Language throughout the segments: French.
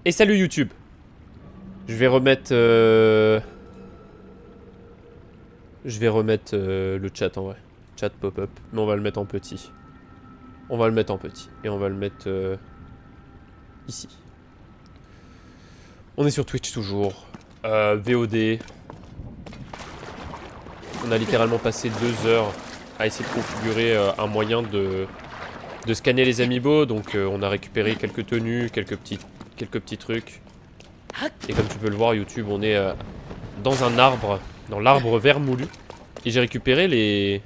Et salut YouTube. Je vais remettre... le chat en vrai. Chat pop-up. Mais on va le mettre en petit. On va le mettre en petit. Et on va le mettre ici. On est sur Twitch toujours. VOD. On a littéralement passé 2 heures à essayer de configurer un moyen de scanner les amiibo. Donc on a récupéré quelques tenues, quelques petits trucs. Et comme tu peux le voir, YouTube, on est dans un arbre. Dans l'arbre vermoulu. Et j'ai récupéré les...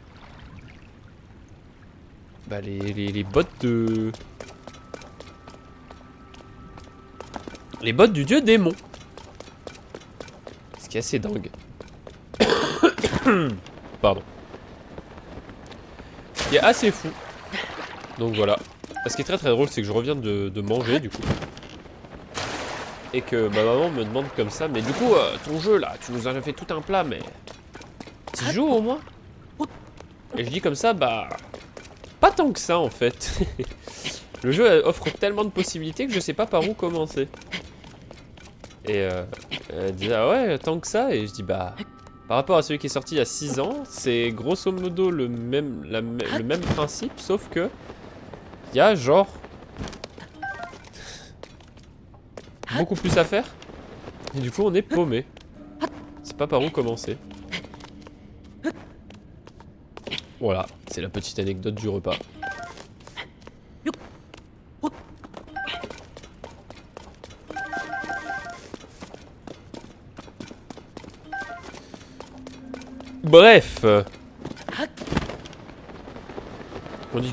Bah les bottes de... Les bottes du dieu démon. Ce qui est assez dingue. Pardon. Ce qui est assez fou. Donc voilà. Ce qui est très très drôle, c'est que je reviens de manger du coup. Et que ma maman me demande comme ça, mais du coup, ton jeu là, tu nous as fait tout un plat, mais... Tu joues au moins? Et je dis comme ça, bah... Pas tant que ça en fait. Le jeu offre tellement de possibilités que je sais pas par où commencer. Et elle dit ah ouais tant que ça, et je dis bah par rapport à celui qui est sorti il y a 6 ans, c'est grosso modo le même principe, sauf que il y a genre beaucoup plus à faire. Et du coup on est paumé. C'est pas par où commencer. Voilà, c'est la petite anecdote du repas. Bref. On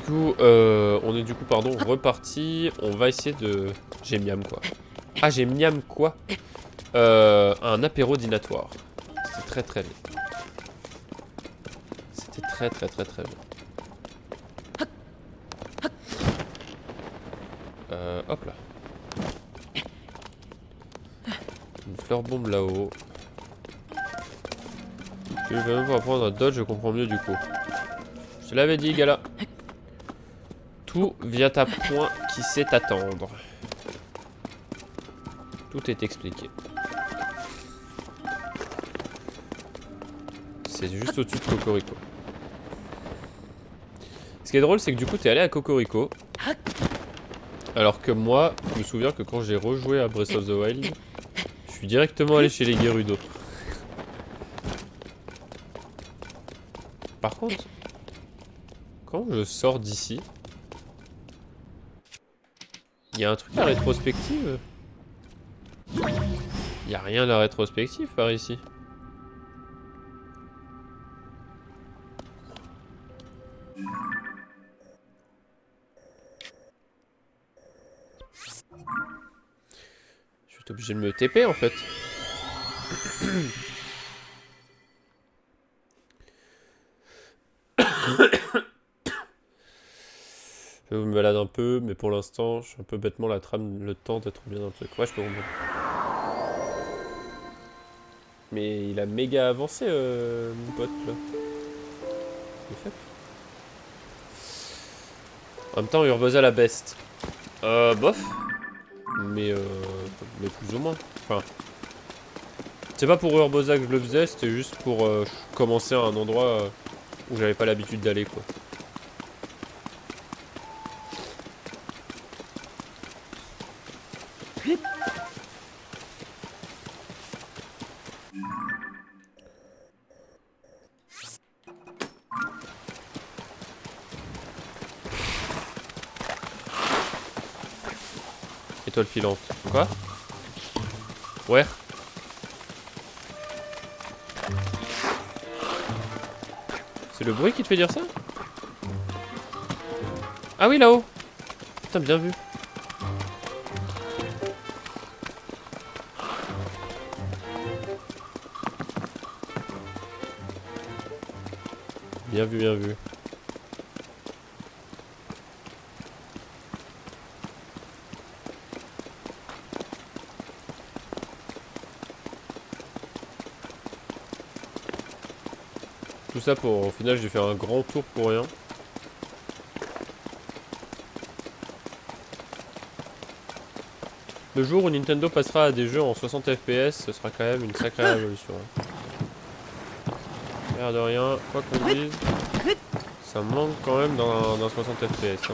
est du coup pardon reparti. On va essayer de... J'ai miam quoi. Ah j'ai miam quoi. Un apéro dînatoire. C'était très très bien. C'était très très très très bien. Hop là. Une fleur bombe là-haut. Tu veux même pas prendre un dodge, je comprends mieux du coup. Je te l'avais dit, Gala. Tout vient à point qui sait attendre. Tout est expliqué. C'est juste au-dessus de Cocorico. Ce qui est drôle, c'est que du coup, t'es allé à Cocorico. Alors que moi, je me souviens que quand j'ai rejoué à Breath of the Wild, je suis directement allé chez les Gerudo. Par contre, quand je sors d'ici, il y a un truc à rétrospective. Il y a rien à la rétrospective par ici. Je suis obligé de me TP en fait. Je me balade un peu, mais pour l'instant, je suis un peu bêtement la trame, le temps d'être bien dans le truc. Ouais, je peux remonter. Mais il a méga avancé, mon pote, là. C'est fait. En même temps, Urbosa la best. Bof. Mais plus ou moins. Enfin, c'est pas pour Urbosa que je le faisais, c'était juste pour commencer à un endroit où j'avais pas l'habitude d'aller, quoi. Étoile filante. Quoi? Ouais. C'est le bruit qui te fait dire ça? Ah oui, là-haut. Putain, bien vu. Bien vu, bien vu. Tout ça pour, au final, j'ai fait un grand tour pour rien. Le jour où Nintendo passera à des jeux en 60 FPS, ce sera quand même une sacrée révolution. L'air de rien, quoi qu'on dise, ça manque quand même dans 60 FPS. Hein.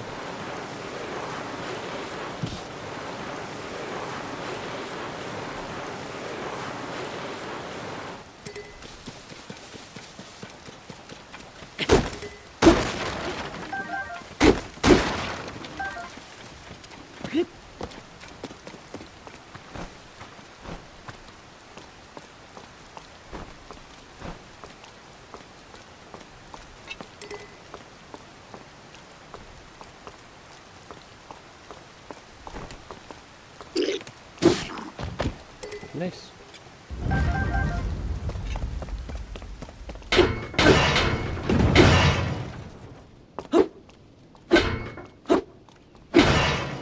Nice.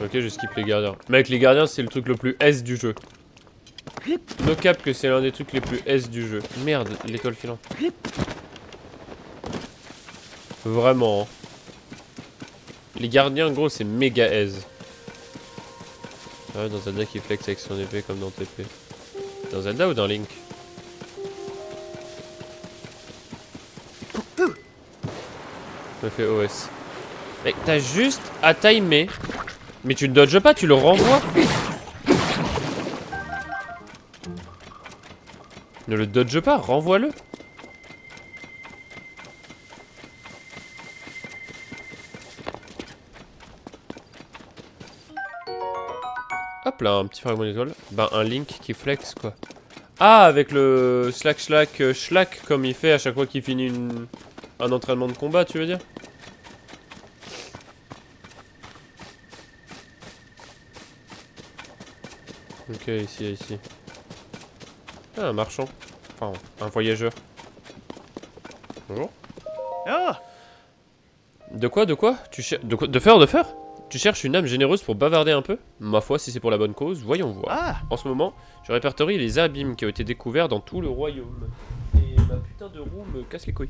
Ok, je skip les gardiens. Mec, les gardiens, c'est le truc le plus S du jeu. No cap que c'est l'un des trucs les plus S du jeu. Merde, l'école filante. Vraiment. Hein. Les gardiens, gros, c'est méga aise. Ouais, dans Zelda qui flex avec son épée comme dans TP. Dans Zelda ou dans Link? Je me fais OS. Mec, t'as juste à timer. Mais tu ne dodges pas, tu le renvoies. Ne le dodge pas, renvoie-le. Hop là, un petit fragment d'étoile. Ben, un Link qui flex, quoi. Ah, avec le slack comme il fait à chaque fois qu'il finit un entraînement de combat, tu veux dire? Ok, ici. Ah, un marchand. Enfin, un voyageur. Bonjour. Ah, De quoi? Tu cherches... De faire? Tu cherches une âme généreuse pour bavarder un peu? Ma foi, si c'est pour la bonne cause, voyons voir. ah, En ce moment, je répertorie les abîmes qui ont été découverts dans tout le royaume. Et ma putain de roue me casse les couilles.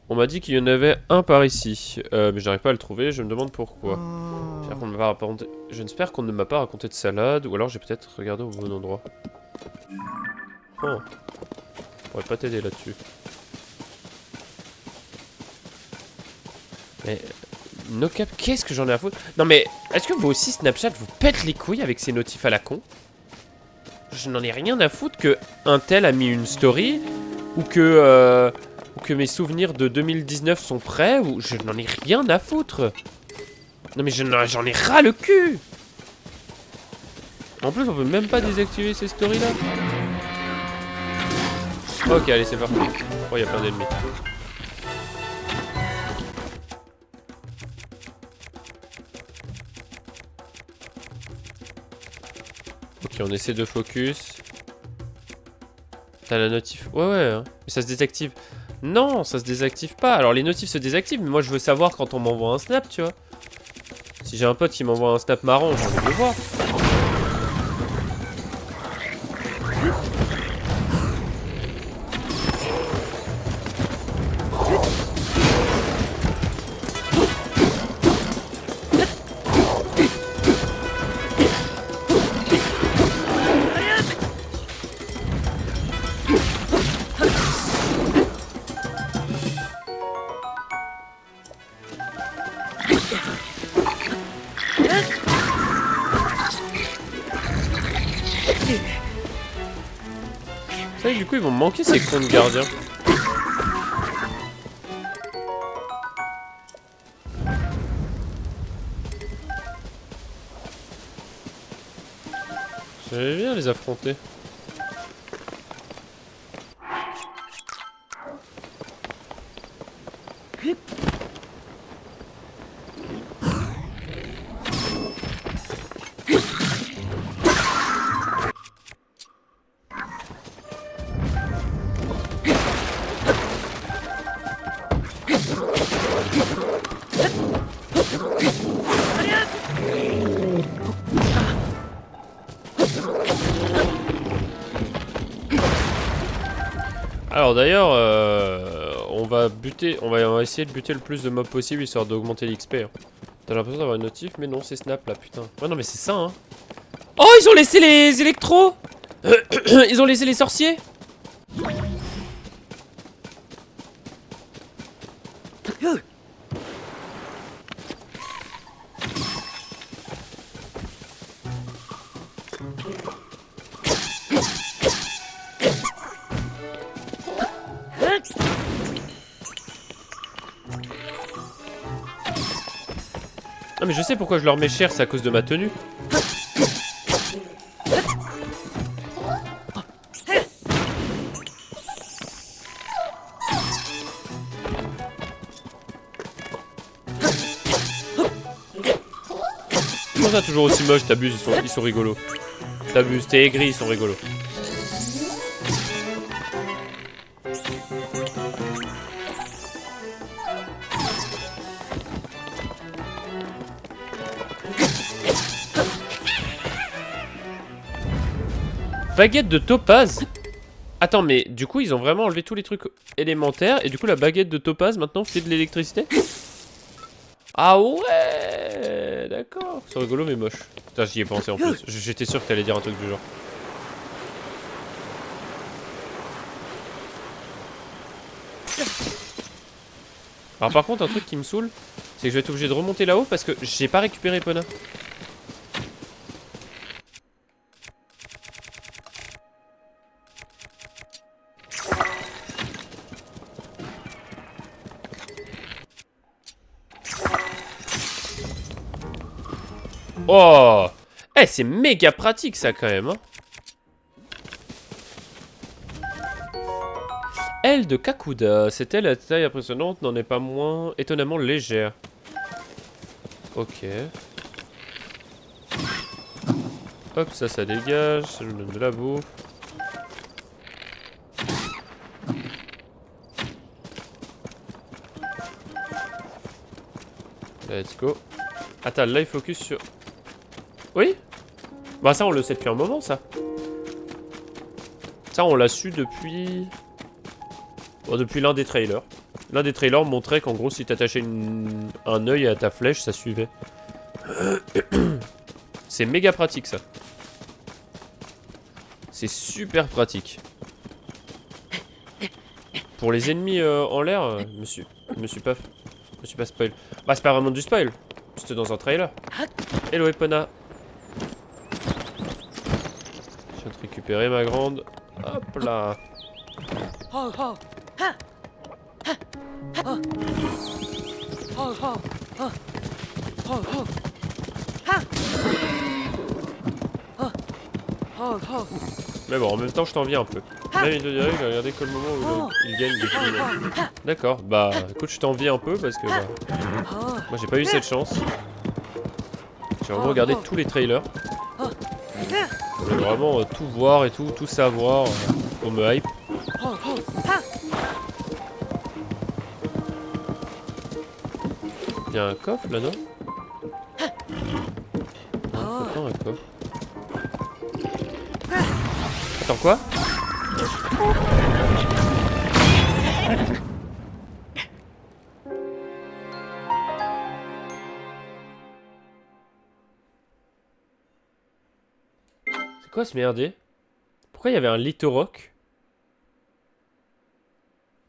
On m'a dit qu'il y en avait un par ici, mais j'arrive pas à le trouver, je me demande pourquoi. J'espère qu'on ne m'a pas raconté de salade, ou alors j'ai peut-être regardé au bon endroit. Oh. Je pourrais pas t'aider là-dessus. Mais... No cap, qu'est-ce que j'en ai à foutre? Non mais, est-ce que vous aussi Snapchat vous pète les couilles avec ses notifs à la con? Je n'en ai rien à foutre que un tel a mis une story, ou que mes souvenirs de 2019 sont prêts, ou je n'en ai rien à foutre. Non mais j'en ai ras le cul. En plus on peut même pas désactiver ces stories là. Ok, allez c'est parti. Oh, il y a plein d'ennemis. Ok, on essaie de focus. T'as la notif. Ouais, hein. Mais ça se désactive. Non, ça se désactive pas. Alors les notifs se désactivent, mais moi je veux savoir quand on m'envoie un snap, tu vois. Si j'ai un pote qui m'envoie un snap marrant, j'ai envie de le voir. Ça, du coup, ils vont me manquer ces cons de gardiens. J'aimais bien les affronter. Alors d'ailleurs, on va essayer de buter le plus de mobs possible histoire d'augmenter l'XP. Hein. T'as l'impression d'avoir une notif, mais non, c'est Snap là, putain. Ouais, non, mais c'est ça, hein. Oh, ils ont laissé les électros. Ils ont laissé les sorciers. Ah mais je sais pourquoi je leur mets cher, c'est à cause de ma tenue. Comment ça toujours aussi moche, t'abuses, ils sont rigolos. T'abuses, t'es aigri, ils sont rigolos. Baguette de topaz. Attends, mais du coup, ils ont vraiment enlevé tous les trucs élémentaires. Et du coup, la baguette de topaz, maintenant, fait de l'électricité. Ah ouais. D'accord. C'est rigolo, mais moche. Putain, j'y ai pensé en plus. J'étais sûr que t'allais dire un truc du genre. Alors par contre, un truc qui me saoule, c'est que je vais être obligé de remonter là-haut parce que j'ai pas récupéré Epona. Oh! Eh, c'est méga pratique ça quand même, hein. Aile de Kakuda, cette aile à taille impressionnante n'en est pas moins étonnamment légère. Ok. Hop, ça dégage, ça nous donne de la bouffe. Let's go. Attends, là il focus sur... Oui? Bah ça on le sait depuis un moment ça. Ça on l'a su depuis... Bon, depuis l'un des trailers. L'un des trailers montrait qu'en gros si t'attachais un œil à ta flèche, ça suivait. C'est méga pratique ça. C'est super pratique. Pour les ennemis en l'air, je me suis pas spoil. Bah c'est pas vraiment du spoil. C'était dans un trailer. Hello Epona. Je viens de récupérer ma grande. Hop là. Mais bon, en même temps, je t'envie un peu. Là, il te dirait que regardez que le moment où il gagne des coups. D'accord, bah écoute, je t'envie un peu parce que bah, moi j'ai pas eu cette chance. J'ai vraiment regardé tous les trailers. Je voulais vraiment tout voir et tout savoir pour me hype. Il y a un coffre là, non? Attends, un coffre. Attends, quoi? C'est quoi ce merdier? Pourquoi il y avait un Litorock?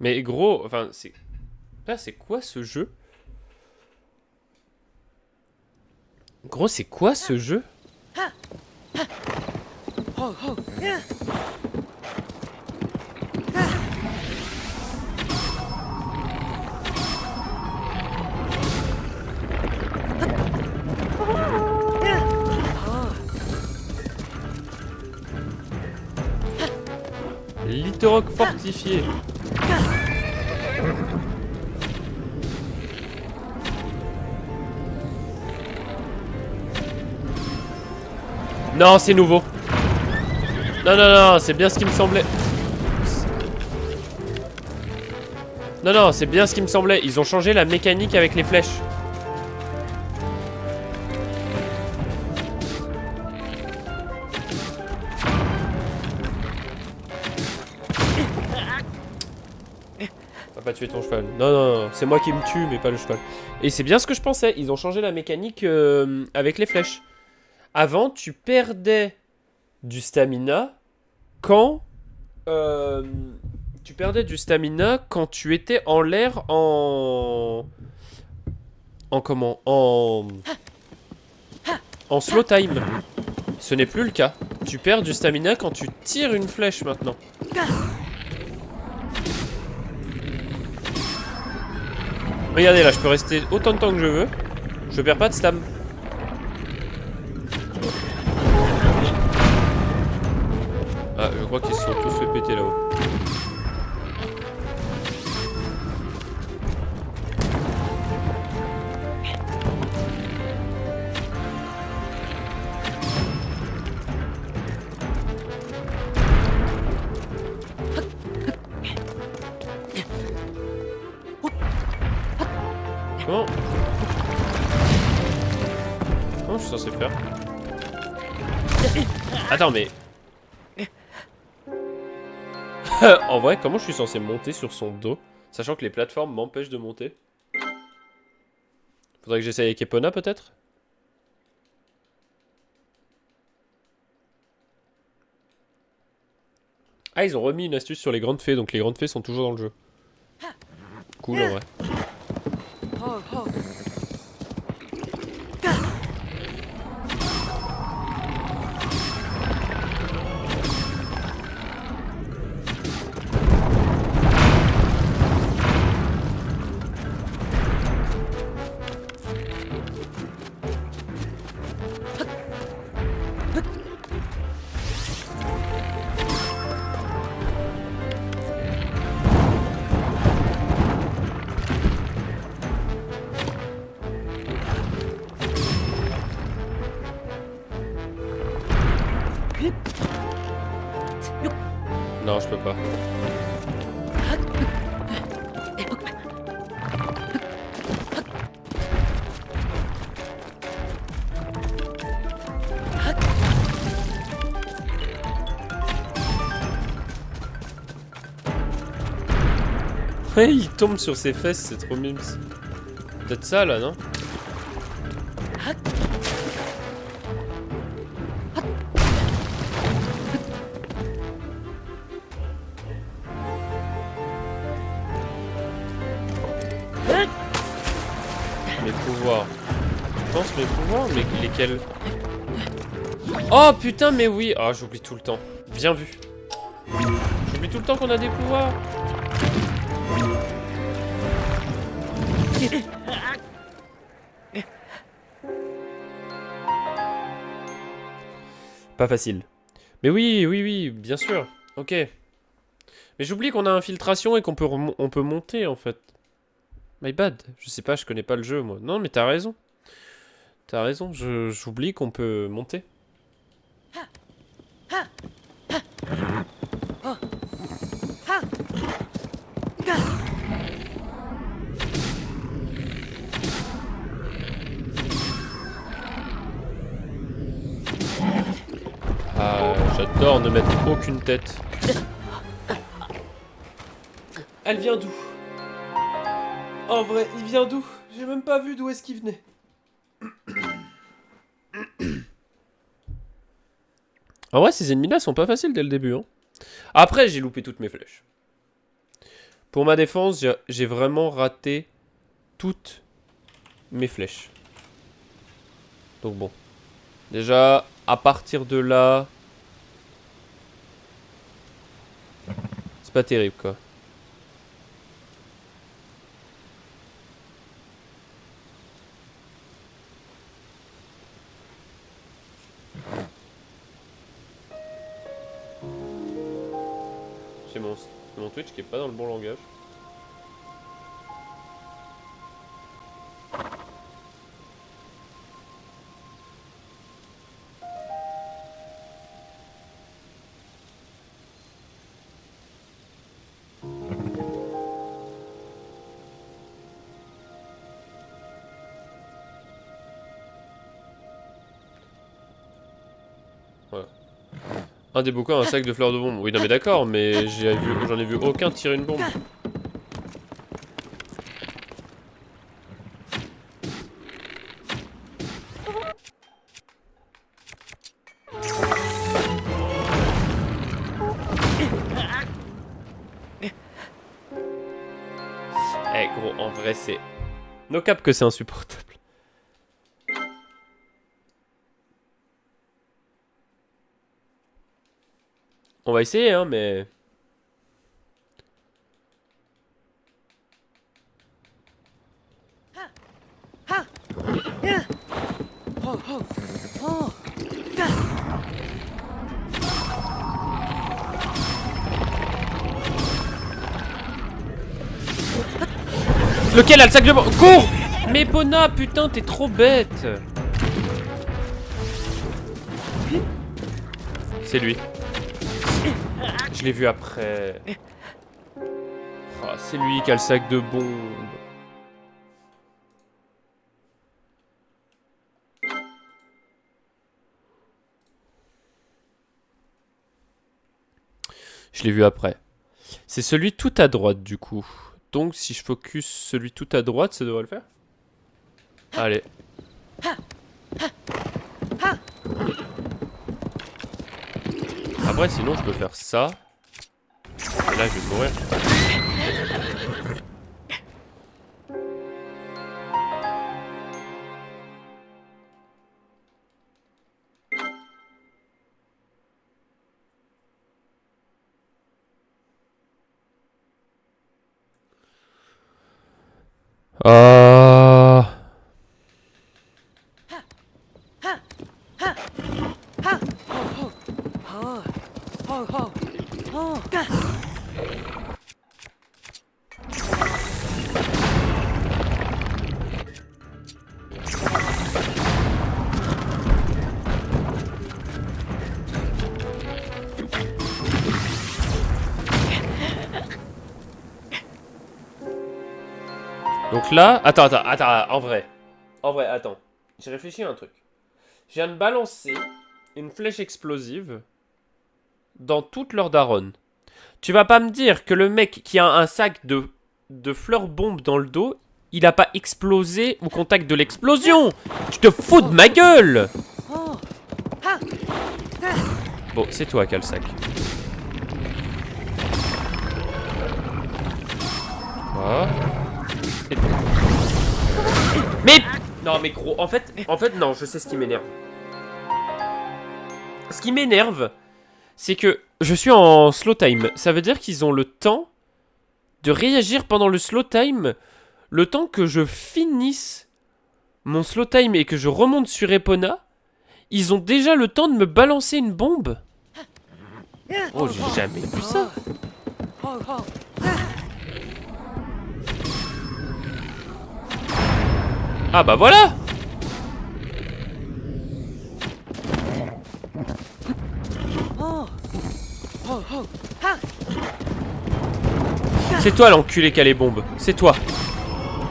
Mais gros, enfin, c'est... Là, c'est quoi ce jeu? Gros, c'est quoi ce jeu? Litorock fortifié. Non, c'est nouveau. Non, non, non, c'est bien ce qui me semblait. Non, non, c'est bien ce qui me semblait. Ils ont changé la mécanique avec les flèches. Pas tuer ton cheval. Non, non, non, c'est moi qui me tue, mais pas le cheval. Et c'est bien ce que je pensais. Ils ont changé la mécanique avec les flèches. Avant, tu perdais du stamina quand... tu perdais du stamina quand tu étais en l'air en... En comment? En slow time. Ce n'est plus le cas. Tu perds du stamina quand tu tires une flèche maintenant. Regardez là, je peux rester autant de temps que je veux. Je perds pas de stam. Ah, je crois qu'ils se sont tous fait péter là-haut. Comment? Comment je suis censé faire? Attends, mais... En vrai, comment je suis censé monter sur son dos, sachant que les plateformes m'empêchent de monter? Faudrait que j'essaye avec Epona, peut-être? Ah, ils ont remis une astuce sur les grandes fées, donc les grandes fées sont toujours dans le jeu. Cool, en vrai. Non, je peux pas. Ouais, il tombe sur ses fesses, c'est trop mimes. Peut-être ça là, non? Mes pouvoirs. Je pense mes pouvoirs, mais lesquels? Oh putain, mais oui! Ah, j'oublie tout le temps. Bien vu. J'oublie tout le temps qu'on a des pouvoirs. Pas facile. Mais oui, oui, oui, bien sûr. Ok. Mais j'oublie qu'on a infiltration et qu'on peut, on peut monter, en fait. My bad. Je sais pas, je connais pas le jeu, moi. Non, mais t'as raison. T'as raison, j'oublie qu'on peut monter. Ah, j'adore ne mettre aucune tête. Elle vient d'où? En vrai, il vient d'où? J'ai même pas vu d'où est-ce qu'il venait. En vrai, ces ennemis-là sont pas faciles dès le début. Hein. Après, j'ai loupé toutes mes flèches. Pour ma défense, j'ai vraiment raté toutes mes flèches. Donc bon. Déjà, à partir de là... C'est pas terrible, quoi. C'est mon Twitch qui est pas dans le bon langage. Voilà. Un des bouquins, un sac de fleurs de bombe. Oui, non mais d'accord, mais j'en ai vu aucun tirer une bombe. vrai, c'est... No cap que c'est insupportable. On va essayer, hein, mais... Lequel a le sac de bombes? Cours! Mais Pona, putain, t'es trop bête. C'est lui. Je l'ai vu après. Oh, c'est lui qui a le sac de bombes. Je l'ai vu après. C'est celui tout à droite du coup. Donc si je focus celui tout à droite, ça devrait le faire. Allez. Après sinon je peux faire ça. Et là je vais mourir. Donc là, attends, en vrai, attends, j'ai réfléchi à un truc. Je viens de balancer une flèche explosive dans toute leur daronne. Tu vas pas me dire que le mec qui a un sac de fleurs bombes dans le dos, il a pas explosé au contact de l'explosion? Tu te fous de ma gueule! Bon, c'est toi qui as le sac. Voilà. Mais... Non mais gros, en fait non, je sais ce qui m'énerve. Ce qui m'énerve, c'est que je suis en slow time. Ça veut dire qu'ils ont le temps de réagir pendant le slow time, le temps que je finisse mon slow time et que je remonte sur Epona. Ils ont déjà le temps de me balancer une bombe. Oh, j'ai jamais vu ça. Ah bah voilà. C'est toi l'enculé qui a les bombes. C'est toi.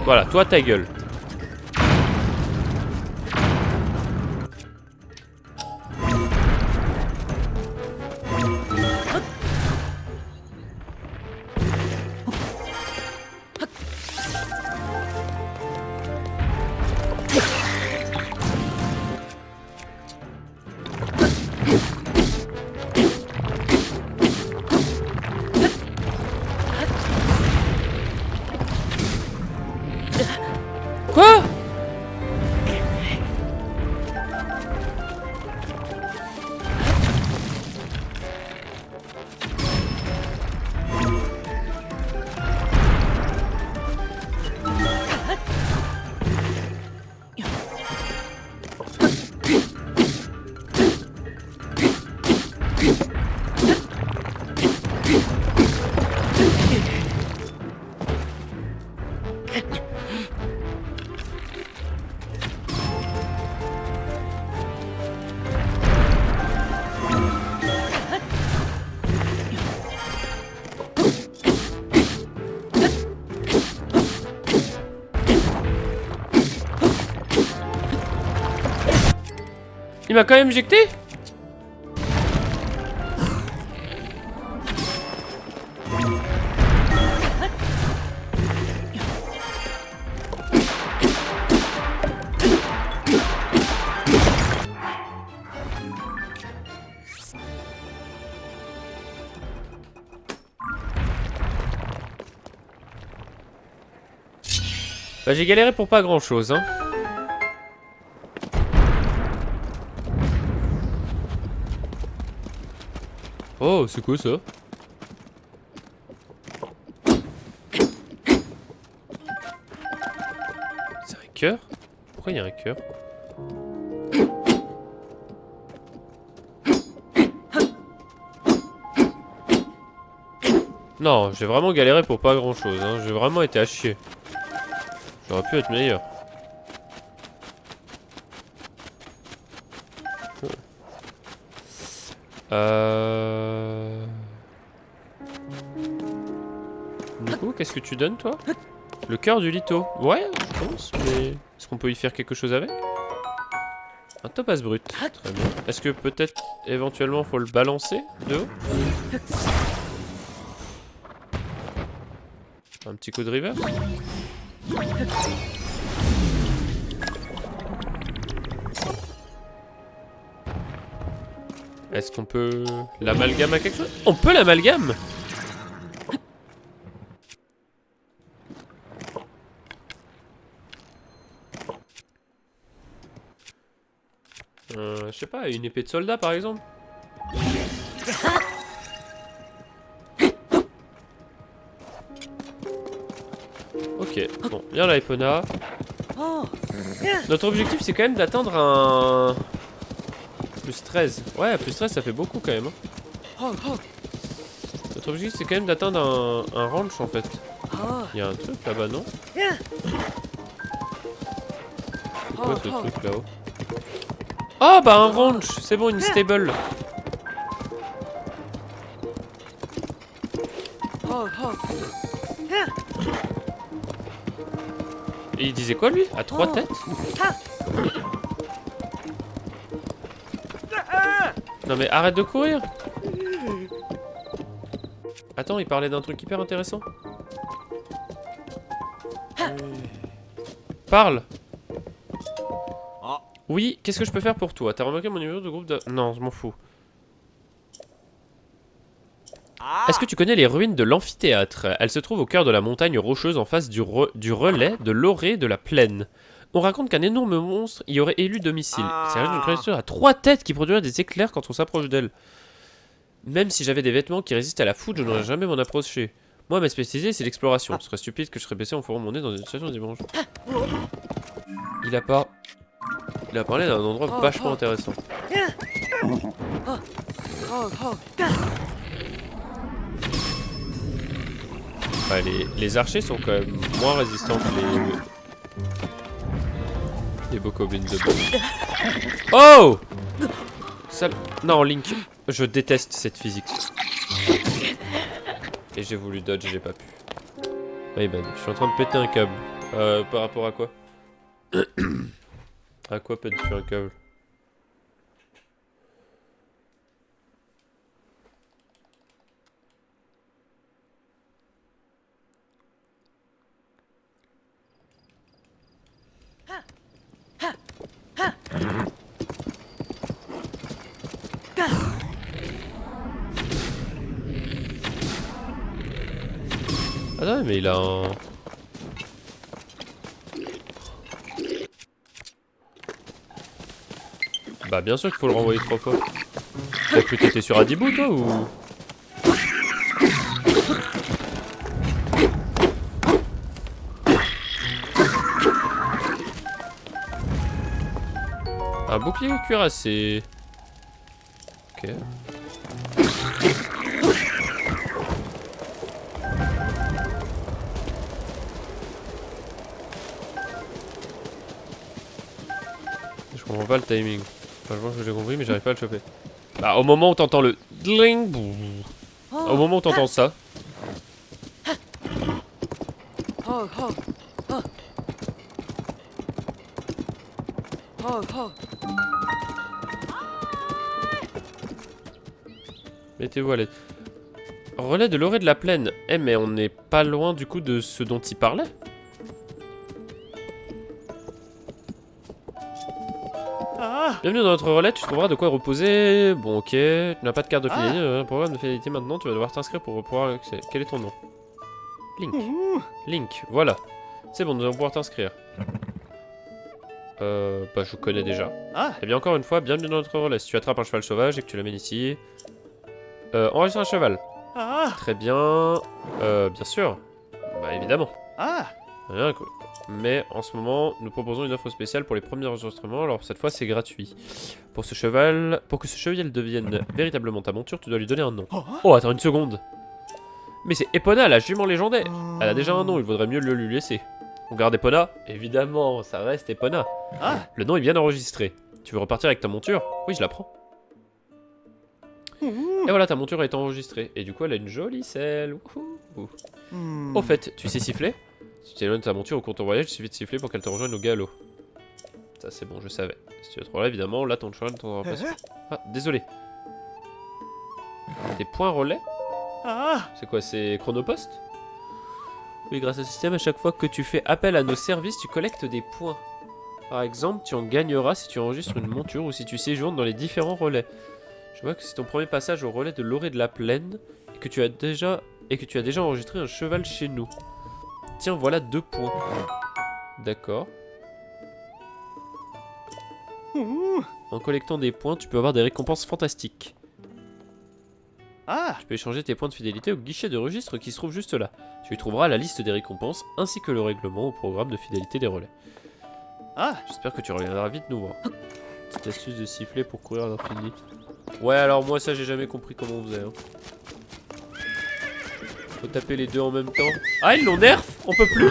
Voilà, toi ta gueule. Quoi? Il m'a quand même éjecté? Bah j'ai galéré pour pas grand chose hein. Oh c'est quoi ça? C'est un cœur? Pourquoi il y a un cœur? Non, j'ai vraiment galéré pour pas grand chose hein. J'ai vraiment été à chier. J'aurais pu être meilleur. Du coup, qu'est-ce que tu donnes toi? Le cœur du litho. Ouais, je pense, mais est-ce qu'on peut y faire quelque chose avec? Un topaz brut. Très bien. Est-ce que peut-être éventuellement faut le balancer de haut? Un petit coup de reverse. Est-ce qu'on peut l'amalgame à quelque chose? On peut l'amalgame? Je sais pas, une épée de soldat par exemple? Ok, bon, viens là Epona. Notre objectif c'est quand même d'atteindre un... Plus 13. Ouais, plus 13 ça fait beaucoup quand même. Hein. Notre objectif c'est quand même d'atteindre un ranch en fait. Il y a un truc là-bas, non? C'est quoi ce truc là-haut? Oh bah un ranch! C'est bon, une stable. Et il disait quoi lui? À 3 têtes? Non mais arrête de courir! Attends, il parlait d'un truc hyper intéressant. Parle! Oui, qu'est-ce que je peux faire pour toi? T'as remarqué mon numéro de groupe de... Non, je m'en fous. Est-ce que tu connais les ruines de l'amphithéâtre? Elles se trouvent au cœur de la montagne rocheuse en face du relais de l'orée de la plaine. On raconte qu'un énorme monstre y aurait élu domicile. C'est une créature à 3 têtes qui produirait des éclairs quand on s'approche d'elle. Même si j'avais des vêtements qui résistent à la foudre, je n'aurais jamais m'en approcher. Moi, ma spécialité, c'est l'exploration. Ce serait stupide que je serais baissé en fourrant mon nez dans une station dimanche. Il a parlé d'un endroit vachement intéressant. Bah, les archers sont quand même moins résistants que les bokoblins de base. Oh! Non, Link, je déteste cette physique. Et j'ai voulu dodge, j'ai pas pu. Oui, ben, je suis en train de péter un câble. Par rapport à quoi? À quoi pètes-tu un câble? Ah non, mais il a un... Bah bien sûr qu'il faut le renvoyer 3 fois. T'as cru que t'étais sur Adibou toi ou... Un bouclier cuirassé. Ok. Je comprends pas le timing. Enfin, je pense que j'ai compris mais j'arrive pas à le choper. Bah au moment où t'entends le... Dling. Au moment où t'entends ça... Mettez-vous à l'aise. Relais de l'orée de la plaine. Eh mais on n'est pas loin du coup de ce dont il parlait. Bienvenue dans notre relais, tu trouveras de quoi reposer. Bon ok, tu n'as pas de carte de fidélité, programme de fidélité maintenant, tu vas devoir t'inscrire pour pouvoir accéder. Quel est ton nom? Link. Link, voilà. C'est bon, nous allons pouvoir t'inscrire. Bah je connais déjà. Ah, Eh bien encore une fois, bienvenue dans notre relais. Si tu attrapes un cheval sauvage et que tu l'amènes ici... enregistre un cheval. ah, Très bien. Bien sûr. Bah évidemment. ah, Rien que... Mais en ce moment, nous proposons une offre spéciale pour les premiers enregistrements. Alors cette fois, c'est gratuit. Pour ce cheval, pour que ce cheval devienne véritablement ta monture, tu dois lui donner un nom. oh, Oh, attends une seconde. Mais c'est Epona, la jument légendaire. Elle a déjà un nom, il vaudrait mieux le lui laisser. On garde Epona? Évidemment, ça reste Epona. ah, Le nom est bien enregistré. Tu veux repartir avec ta monture? Oui, je la prends. Et voilà, ta monture est enregistrée. Et du coup, elle a une jolie selle. Wouhou. Au fait, tu sais siffler? Si tu éloignes ta monture au cours de ton voyage, il suffit de siffler pour qu'elle te rejoigne au galop. Ça, c'est bon, je savais. Si tu es trop là, évidemment, là, ton cheval ne t'entendra pas. Ah, désolé. Des points relais? ah, C'est quoi, c'est Chronopost? Oui, grâce au système, à chaque fois que tu fais appel à nos services, tu collectes des points. Par exemple, tu en gagneras si tu enregistres une monture ou si tu séjournes dans les différents relais. Je vois que c'est ton premier passage au relais de l'Orée de la Plaine et que tu as déjà enregistré un cheval chez nous. Tiens, voilà 2 points. D'accord. En collectant des points, tu peux avoir des récompenses fantastiques. ah, Tu peux échanger tes points de fidélité au guichet de registre qui se trouve juste là. Tu y trouveras la liste des récompenses ainsi que le règlement au programme de fidélité des relais. ah, J'espère que tu reviendras vite nous voir. Petite astuce de siffler pour courir à l'infini. Ouais, alors moi ça j'ai jamais compris comment on faisait. Hein. Faut taper les deux en même temps. Ah, ils l'ont nerf. On peut plus.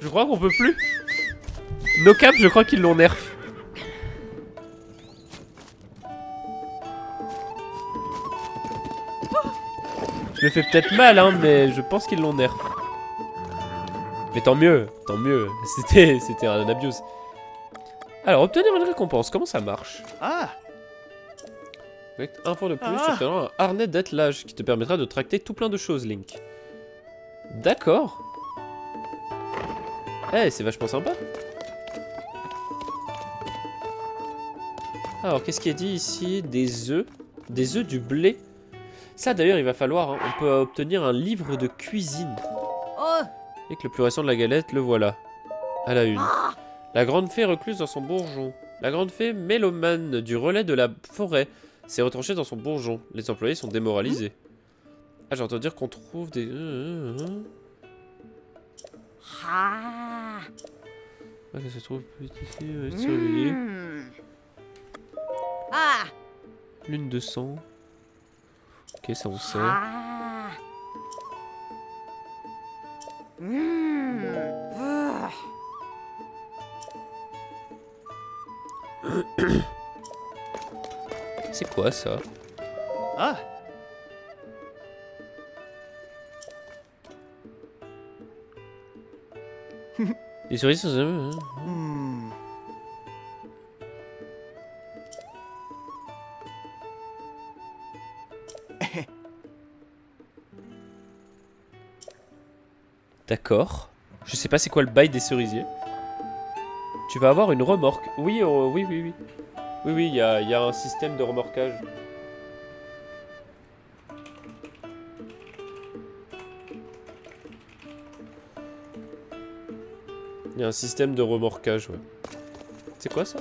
Je crois qu'on peut plus. No cap, je crois qu'ils l'ont nerf. Je le fais peut-être mal, hein, mais je pense qu'ils l'ont nerf. Mais tant mieux, tant mieux. C'était un abuse. Alors, obtenir une récompense, comment ça marche? ah, Avec un point de plus, Ah. tu obtiendras un harnais d'attelage qui te permettra de tracter tout plein de choses, Link. D'accord. Eh, c'est vachement sympa. Alors, qu'est-ce qui est dit ici? Des œufs. Des œufs du blé. Ça, d'ailleurs, il va falloir. Hein, on peut obtenir un livre de cuisine. Oh, Et que le plus récent de la galette, le voilà. À la une. La grande fée recluse dans son bourgeon. La grande fée mélomane du relais de la forêt s'est retranchée dans son bourgeon. Les employés sont démoralisés. Ah, j'ai entendu dire qu'on trouve des... ah, Ah, ça se trouve plus ici, surveillé. ah, Lune de sang. Ok, ça on sait. ah, ah. C'est quoi ça? ah, Les cerises sont... hmm, D'accord. Je sais pas c'est quoi le bail des cerisiers. Tu vas avoir une remorque. Oui, oui, oui, oui. Oui, oui, il y a un système de remorquage. Il y a un système de remorquage, ouais. C'est quoi ça?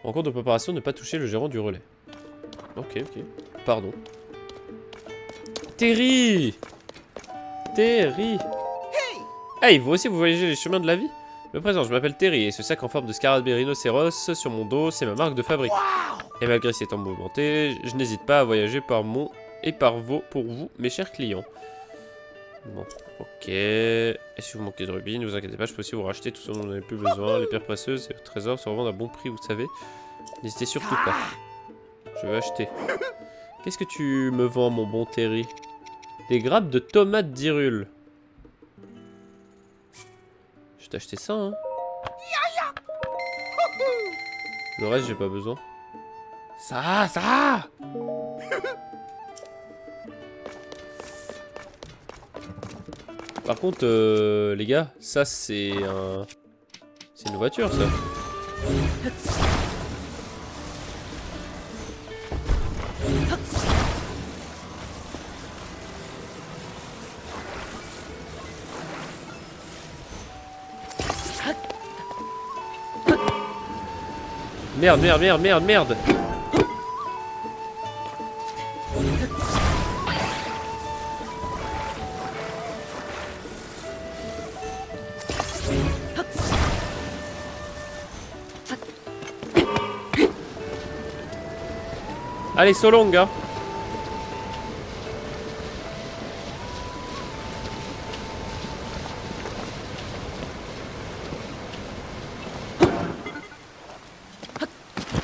En cours de préparation, ne pas toucher le gérant du relais. Ok, ok. Pardon. Terry! Terry! Hey, vous aussi vous voyagez les chemins de la vie? Me présente, je m'appelle Terry et ce sac en forme de scarabée rhinocéros sur mon dos, c'est ma marque de fabrique. Et malgré ces temps mouvementés, je n'hésite pas à voyager par mon et par vos pour vous, mes chers clients. Bon, ok. Et si vous manquez de rubis, ne vous inquiétez pas, je peux aussi vous racheter tout ce dont vous n'avez plus besoin. Les pierres précieuses et le trésor se revendent à bon prix, vous savez. N'hésitez surtout pas. Je veux acheter. Qu'est-ce que tu me vends, mon bon Terry? Des grappes de tomates d'Hyrule. Je vais t'acheter ça, hein. Le reste, j'ai pas besoin. Ça! Par contre, les gars, ça c'est un... C'est une voiture, ça. Merde, merde, merde, merde, merde. Allez, so long, gars.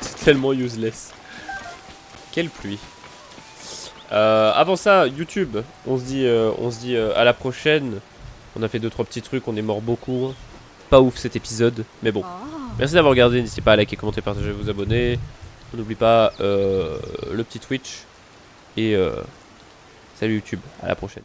C'est tellement useless. Quelle pluie. Avant ça, YouTube, on se dit à la prochaine. On a fait 2-3 petits trucs, on est mort beaucoup. Pas ouf cet épisode, mais bon. Oh. Merci d'avoir regardé, n'hésitez pas à liker, commenter, partager, vous abonner. On n'oublie pas le petit Twitch. Et salut YouTube, à la prochaine.